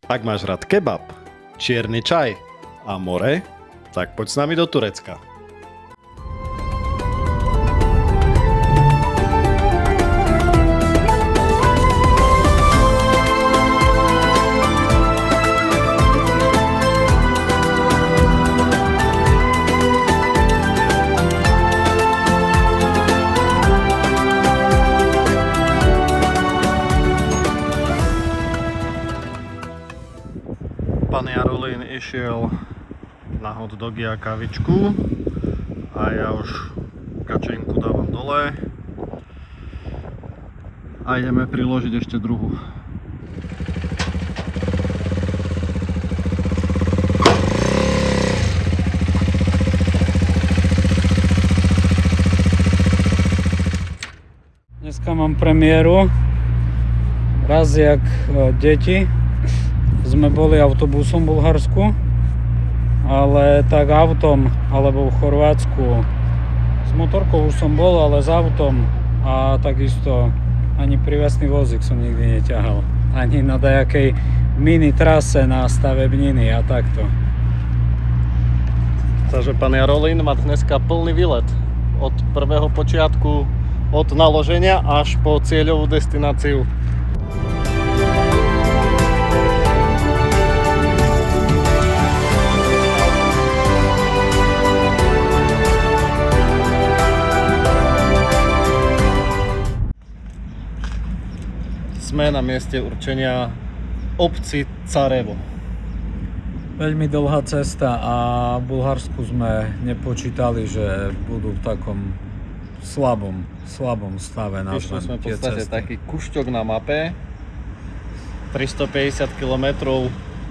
Ak máš rád kebab, čierny čaj a more, tak poď s nami do Turecka. Pán Jarolín išiel na hot dogy a kavičku a ja už kačenku dávam dole a ideme priložiť ešte druhú. Dneska mám premiéru. Raz jak deti sme boli autobusom v Bulharsku, ale tak autom alebo v Chorvátsku s motorkou už som bol, ale s autom a takisto ani prívesný vozík som nikdy neťahal, ani na dajakej mini trase na stavebniny a takto. Takže pán Jarolín má dneska plný výlet od prvého počiatku, od naloženia až po cieľovú destináciu. Sme na mieste určenia obci Carevo. Veľmi dlhá cesta a v Bulharsku sme nepočítali, že budú v takom slabom stave. Išli sme v podstate taký kušťok na mape, 350 km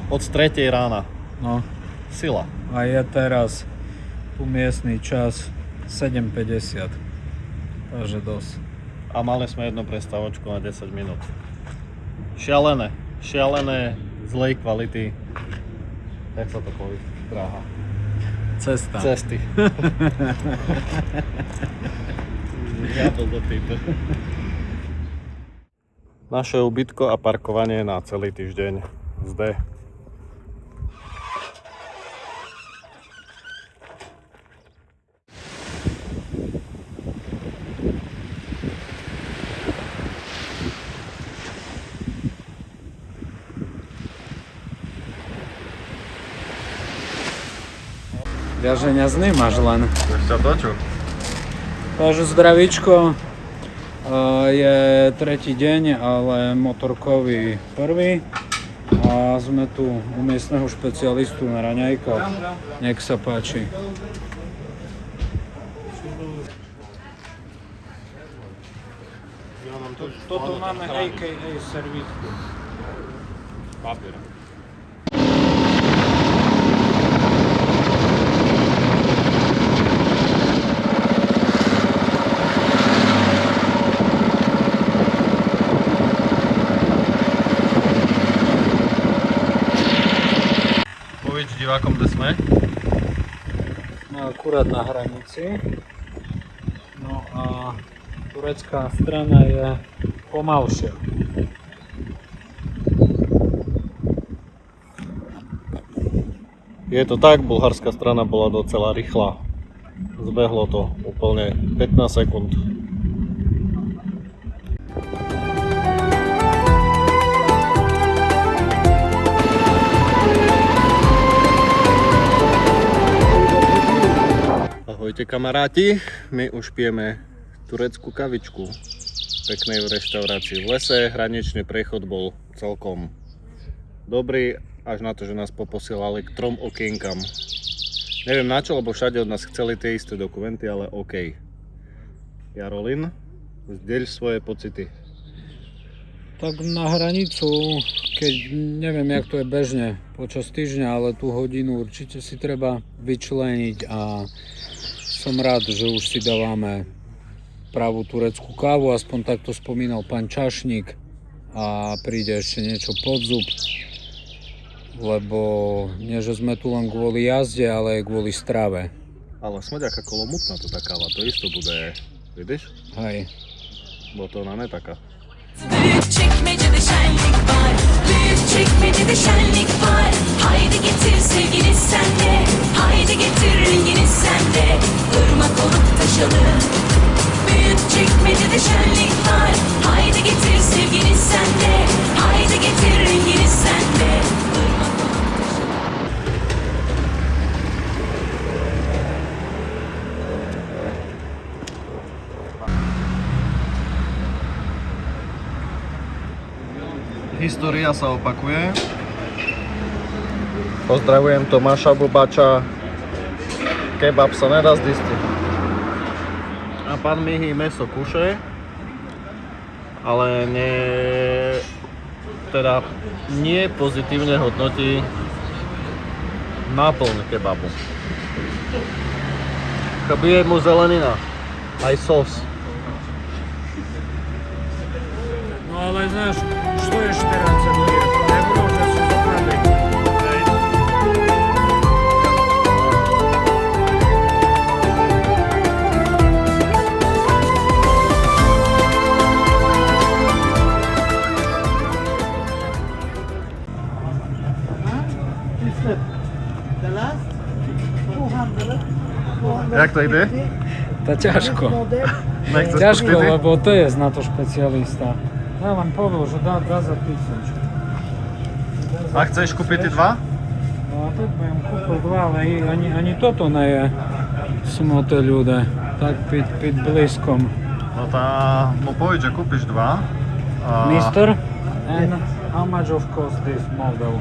od 3 rána. No. Sila. A je teraz tu miestny čas 7:50, takže dosť. A mali sme jednu prestávočku na 10 minút. Šialené zlej kvality. Jak sa to povie? Dráha. Cesty. Naše ubytko a parkovanie na celý týždeň zde. Вяження з ним аж len. Ešte toču? Takže zdravíčko, je tretí deň, ale motorkový prvý a sme tu u miestneho špecialistu na raňajkách. Nech sa páči. Toto máme AKA servítku. Papier. Divákom, kde sme? No, akurát na hranici. No a turecká strana je pomalšia. Je to tak, bulharská strana bola docela rýchla. Zbehlo to úplne 15 sekúnd. Ahojte kamaráti, my už pijeme tureckú kavičku v peknej reštaurácii v lese. Hraničný prechod bol celkom dobrý, až na to, že nás poposielali k 3 okienkam. Neviem na čo, lebo všade od nás chceli tie isté dokumenty, ale OK. Jarolín, zdieľ svoje pocity. Tak na hranicu, keď neviem, jak to je bežne počas týždňa, ale tú hodinu určite si treba vyčleniť a som rád, že už si dávame pravú tureckú kávu, aspoň takto spomínal pán Čašník a príde ešte niečo pod zub, lebo nie, že sme tu len kvôli jazde, ale aj kvôli strave. Ale smrť aká kolomutná to tá káva, to isto bude, vidíš? Hej. Bo to ona ne taká. Büyük çekmecede şenlik var. Büyük çekmecede de şenlik var. Haydi getir sevgili sen de. Haydi getir rengini sen de. Irmak olup taşalım. Büyük çekmecede de şenlik var. Haydi getir sevgili sen de. Haydi getir rengini sen de. Irmak olup taşalım. História sa opakuje. Pozdravujem Tomáša Bubača. Kebab sa nedá zdistiť. A pán Mihy meso kuše, ale nie pozitívne hodnotí náplň kebabu. Chybí mu zelenina, aj sos. No ale znaš, što je 40 lijepo? Ne može se zapraviti. Jak to ide? To ťažko. Nechceš Ťažko, pošpity? lebo to je na to špecialista. Ja vám povedal, že dá 2 za 1000. A chceš kúpiť dva? No a teď budem kúpil 2, ale ani toto ne je smote ľude. Tak pід blízkom. No tá mu povedz, že kúpiš dva. A... Mister, and how much of cost this model?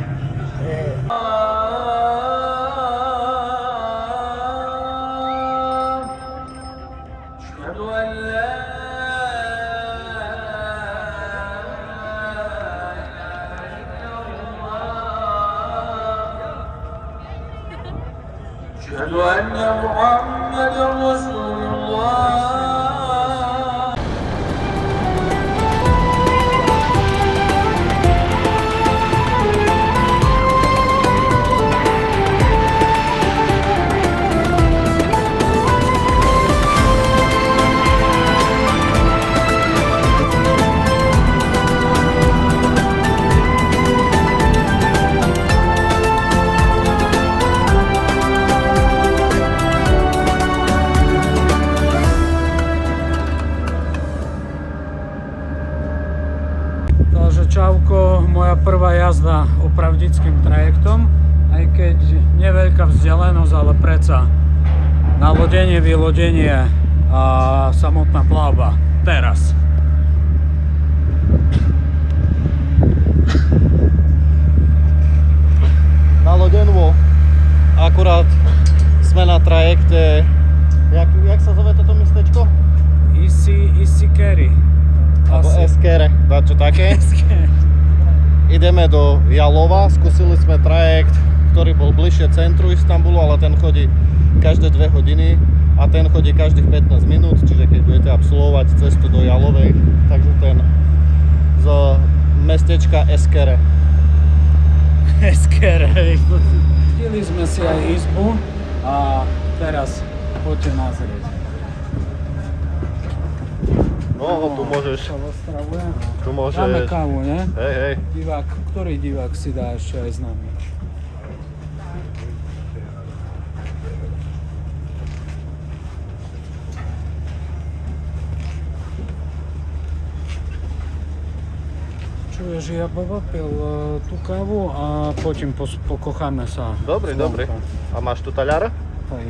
أشهد أن محمدا رسول الله. Takže čauko, moja prvá jazda opravdickým trajektom, aj keď neveľká vzdialenosť, ale predsa nalodenie, vylodenie a samotná plavba. Teraz. Na Lodenvo. Akurát sme na trajekte. Jak sa zove toto mestečko? Easy carry. Alebo Eskere, dačo také. Ideme do Jalova, skúsili sme trajekt, ktorý bol bližšie centru Istanbulu, ale ten chodí každé 2 hodiny a ten chodí každých 15 minút, čiže keď budete absolvovať cestu do Jalovej, takže ten z mestečka Eskere. Eskere. Chteli sme si aj izbu a teraz poďte nazrieť. No, tu môžeš, tu môžeš. Dáme kávu, ne? Hej. Divák, ktorý divák si dá ešte aj s nami? Čuješ, ja by popil tú kávu a potom pokocháme sa. Dobre. A máš tu taľara? Hej.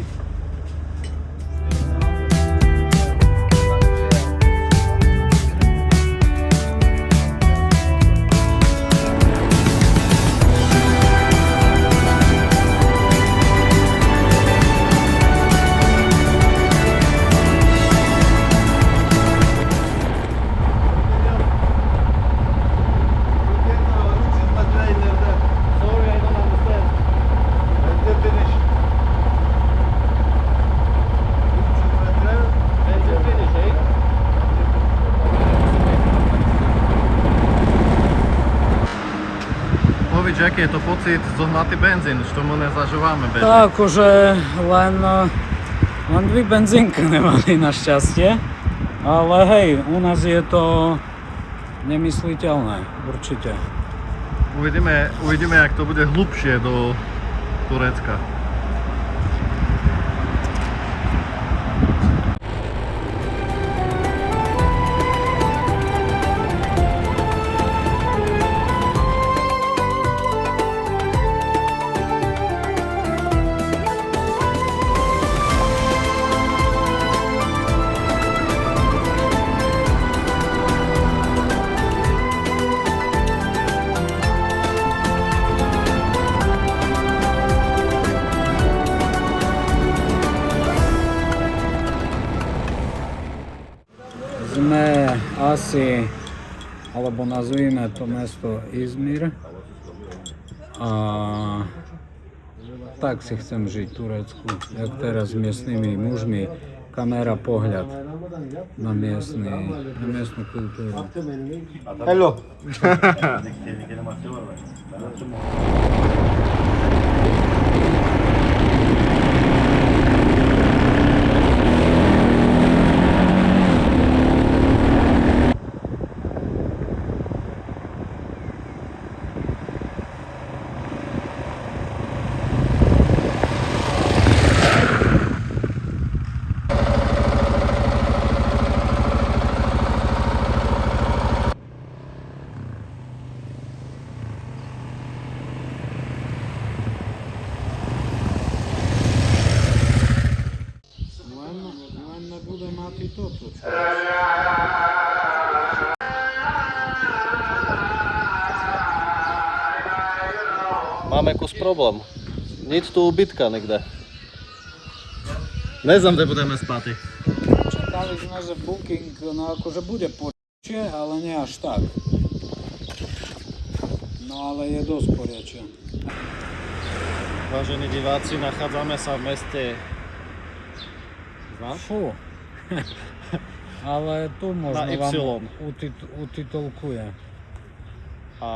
Sorry, I don't understand. Povedz, aký je to pocit zohnatý benzín, čo tomu nezažívame bežne. Tak, akože len dve benzínky nemali našťastie, ale hej, u nás je to nemysliteľné, určite. Uvidíme, jak to bude hlubšie do Turecka. Sme asi, alebo nazvíme to mesto Izmir. A tak si chcem žiť v Turecku, jak teraz s miestnymi mužmi. Kamera, pohľad na miestnu kultúru. Hello! Len nebude mať i toto. Máme kus problém. Nic tu ubytka nikde. Ne znam, kde budeme spáty. Čakali sme, že booking no akože bude poriečie, ale nie až tak. No ale je dosť poriečie. Vážení diváci, nachádzame sa v meste... Znáš? Fú. Ale tu možno Na Y. vám utitulkuje. A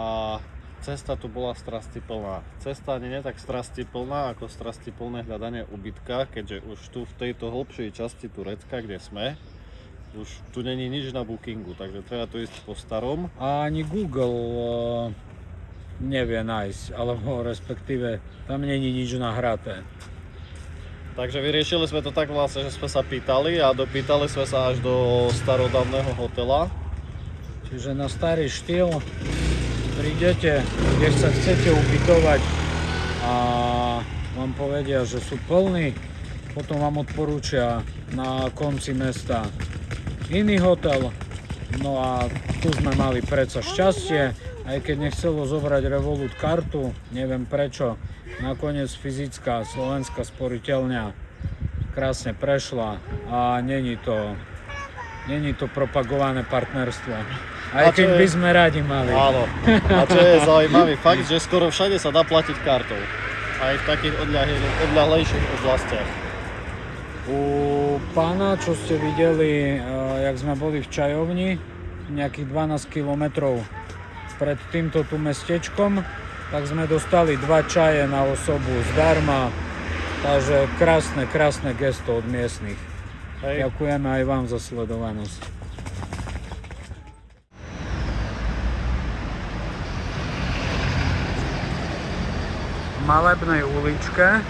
cesta tu bola strastiplná. Cesta ani nie tak strastiplná, ako strastiplné hľadanie ubytka, keďže už tu v tejto hlbšej časti Turecka, kde sme, už tu není nič na bookingu, takže treba tu ísť po starom. A ani Google nevie nájsť, alebo respektíve tam není nič nahraté. Takže vyriešili sme to tak vlastne, že sme sa pýtali a dopýtali sme sa až do starodávneho hotela. Čiže na starý štýl prídete, kde sa chcete ubytovať a vám povedia, že sú plní, potom vám odporúčia na konci mesta iný hotel. No a tu sme mali predsa šťastie, aj keď nechcelo zobrať Revolut kartu, neviem prečo, nakoniec fyzická slovenská sporiteľňa krásne prešla a není to propagované partnerstvo. Aj keď by sme radi mali. Áno. A čo je zaujímavý fakt, že skoro všade sa dá platiť kartou. Aj v takých odľahlejších oblastiach. U pána, čo ste videli, jak sme boli v čajovni, nejakých 12 km pred týmto tu mestečkom, tak sme dostali 2 čaje na osobu zdarma. Takže krásne gesto od miestnych. Hej. Ďakujeme aj vám za sledovanosť. V malebnej uličke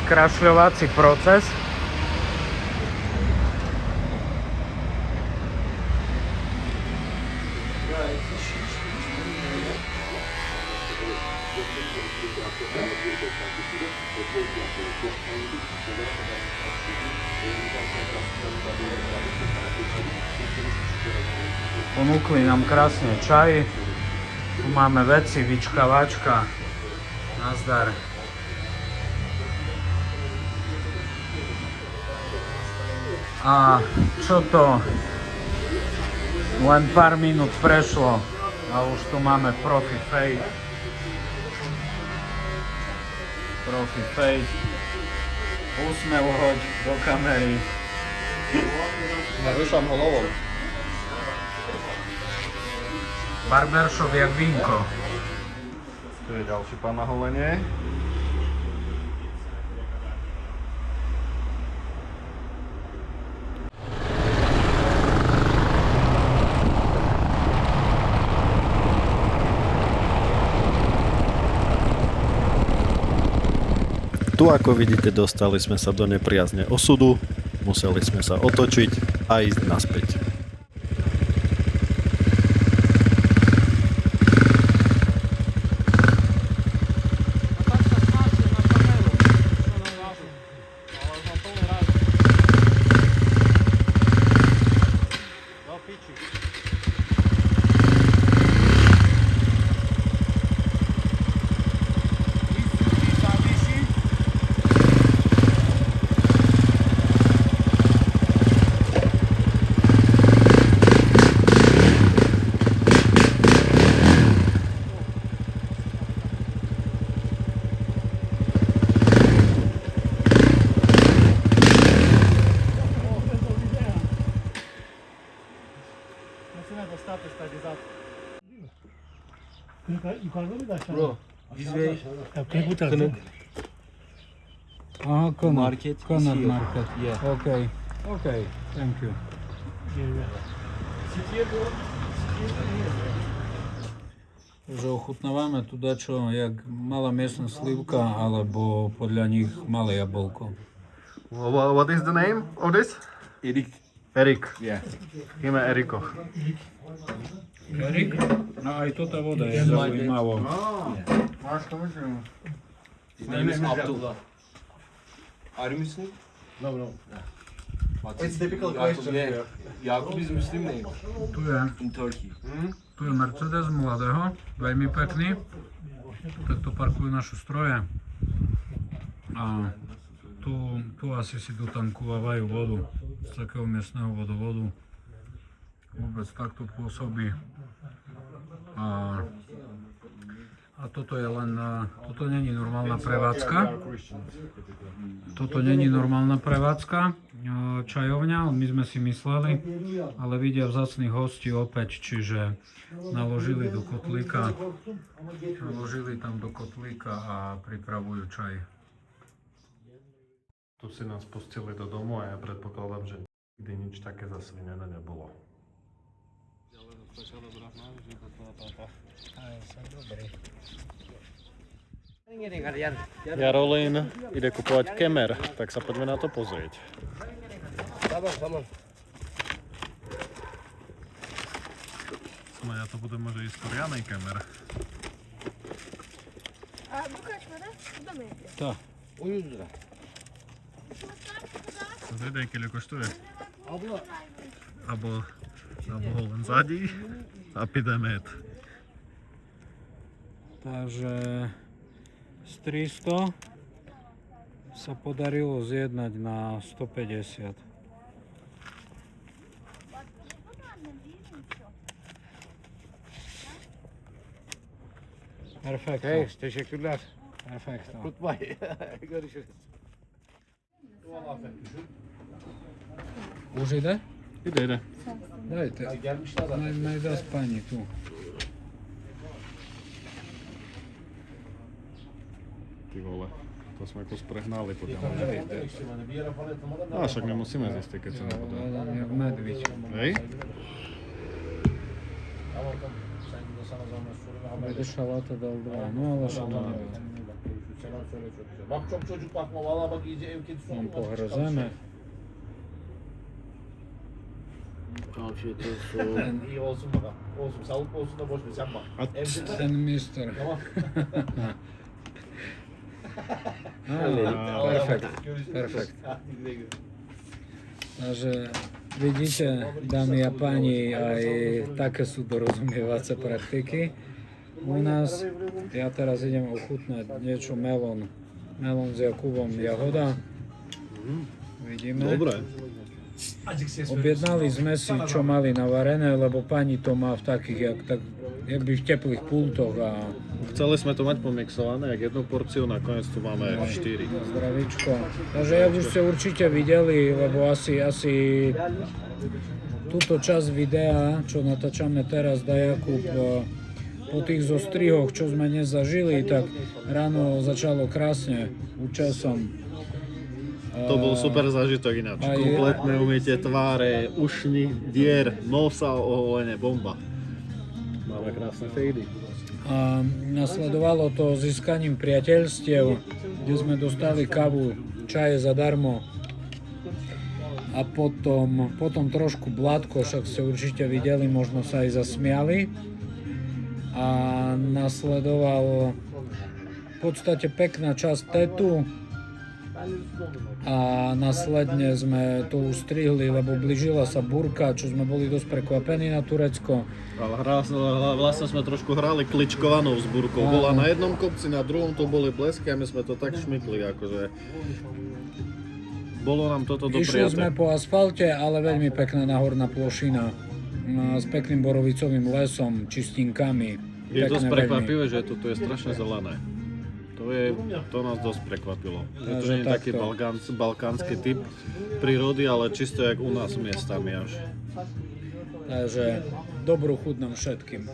skrašľovací proces. Ponúkli nám krásne čaj. Tu máme veci, vyčkavačka. Nazdar. A čo to? Len pár minút prešlo a už tu máme Profi Fade. Profi Fade. Úsmev hoď do kamery. Vyšam hlavou. Barbershop jak vínko. Tu je ďalší pán na holenie. Tu ako vidíte, dostali sme sa do nepriazne osudu, museli sme sa otočiť a ísť naspäť. Aha, Conor. Market Conor is here. Market. Yeah. Okay, thank you. Že ochutnávame tu dačo, jak malá miestna slivka, alebo podľa nich malé jablko. What is the name of this? Erik. Erik. Yeah. Ime Eriko. Erik? No aj toto voda je zaujímavá. His name is Abdullah. Are you Muslim? No. It's typical question. Yeah. Yaqub is Muslim name Tu je, in Turkey. tu je Mercedes mladého, veľmi pekný. Takto parkujú naše stroje. A tu asi si dotankovávajú vodu z takého miestneho vodovodu. Vôbec takto pôsobí. A toto je len, toto není normálna prevádzka. Toto není normálna prevádzka, čajovňa, my sme si mysleli, ale vidia vzácnych hostí opäť, čiže naložili tam do kotlíka a pripravujú čaj. Tu si nás pustili do domu a ja predpokladám, že nikdy nič také zasvinené nebolo. Jarolín ide kupovať kemer, tak sa poďme na to pozrieť. Ja to bude možda iskorianej kemer. A bu kaç para? Bu da mı evde? Tak. 100 lira. Zvedaj, keľo koštuje. Abo ho len zadí a pide med. Takže z 300 sa podarilo zjednať na 150. Perfekto. Teşekkürler. Perfekto. Goodbye. Görüşürüz. Už ide? Ide. Dajte. Naj dá spani tu. Ty vole, to sme kus prehnali podľa mňa. A však nemusíme zistiť, keď sa nebude. Jak medviť. Hej? Bude šalata dal 2, no ale šalata. Bak çok çocuk bakma valla bak iyice ev kedisi Mám oldu. pohrozené. Afiyet olsun. İyi olsun bakalım. Olsun sağlıklı olsun da boş ver sen bak. Evde Ten mister. tamam. Perfekt. Görüşürüz. Perfekt. Hadi güle güle. Takže vidíte, dámy a páni, aj také sú dorozumievace praktiky. U nás, ja teraz idem ochutnať niečo melón. Melón s Jakubom, jahoda. Vidíme. Dobre. Objednali sme si, čo mali navarené, lebo pani to má v takých, jak by v teplých pultoch a Chceli sme to mať pomixované, jak jednu porciu, nakoniec tu máme 4. zdravičko. Takže jak už ste určite videli, lebo asi túto časť videa, čo natáčame teraz, dá Jakub po tých zostrihoch, čo sme dnes zažili, tak ráno začalo krásne účesom. To bol super zážitok ináč. A je- Kompletné umytie tváre, ušní, dier, nosa, oholenie, bomba. Máme krásne fejdy. A nasledovalo to získaním priateľstiev, kde sme dostali kávu, čaje zadarmo. A potom trošku blátko, však ste určite videli, možno sa aj zasmiali. A nasledoval v podstate pekná časť tetu. A následne sme to ustrihli, lebo blížila sa búrka, čo sme boli dosť prekvapení na Turecko. Ale vlastne sme trošku hrali kličkovanou s búrkou. Bola na jednom kopci, na druhom to boli blesky a my sme to tak šmykli, akože... Bolo nám toto Išli dopriate. sme po asfalte, ale veľmi pekná náhorná plošina s pekným borovicovým lesom, čistinkami. Je dosť Pekné prekvapivé, že toto je strašne zelené. To nás dosť prekvapilo. Že to Takže nie je taký takto. balkánsky typ prírody, ale čisto jak u nás miestami až. Takže dobrú chuť nám všetkým.